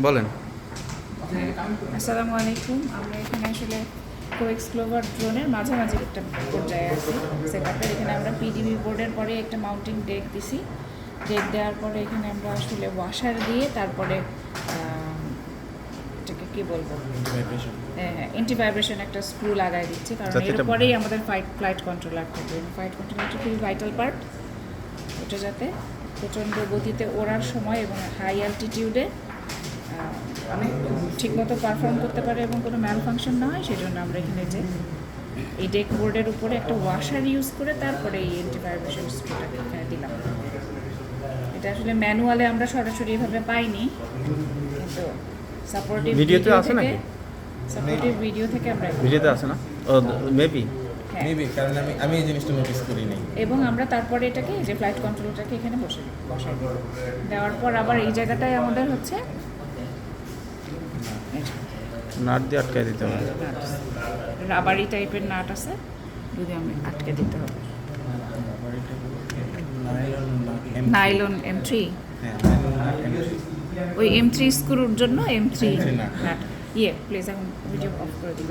বলেন। আসসালামু আলাইকুম। আমরা এখানে আসলে কোয়েক্স ক্লোভার ড্রোনের মাঝামাঝি একটা পর্যায়ে আছি সেটআপের। এখানে আমরা পিডিবি বোর্ডের পরে একটা মাউন্টিং ডেক দিছি। ডেক দেওয়ার পরে এখানে আমরা আসলে ওয়াশার দিয়ে তারপরে এটাকে কী বলবো, হ্যাঁ অ্যান্টি ভাইব্রেশন একটা স্ক্রু লাগাই দিচ্ছি, কারণ এরপরেই আমাদের ফ্লাইট কন্ট্রোলার থাকবে। ফ্লাইট কন্ট্রোলারটা খুবই ভাইটাল পার্ট। ওটা যাতে প্রচণ্ড গতিতে ওড়ার সময় এবং হাই অ্যালটিটিউডে ঠিকমতো পারফর্ম করতে পারে এবং কোনো ম্যাল ফাংশন না হয়, সেই জন্য আমরা এখানে যে এই ডেক বোর্ডের উপরে একটা ওয়াশার ইউজ করে তারপরে এই অ্যান্টি ভাইব্রেশন স্ক্রুটাকে এখানে দিলাম। এটা আসলে ম্যানুয়ালে আমরা সরাসরি এভাবে পাইনি, কিন্তু সাপোর্টিভ ভিডিও থেকে আমরা ভিডিওতে আছে না, ও মেবি কারণ আমি এই জিনিসটা নোটিস করি নাই। এবং আমরা তারপরে এটাকে যে ফ্লাইট কন্ট্রোলটাকে এখানে বসাই দেওয়ার পর আবার এই জায়গাটায় আমাদের হচ্ছে নাট দিয়ে আটকায় দিতে হবে। রাবারি টাইপের নাট আছে, যদি আমি আটকে দিতে হবে। নাইলন M3, ওই M3 স্ক্রুর জন্য M3 নাট। প্লিজ এখন ভিডিও অফ করে দিন।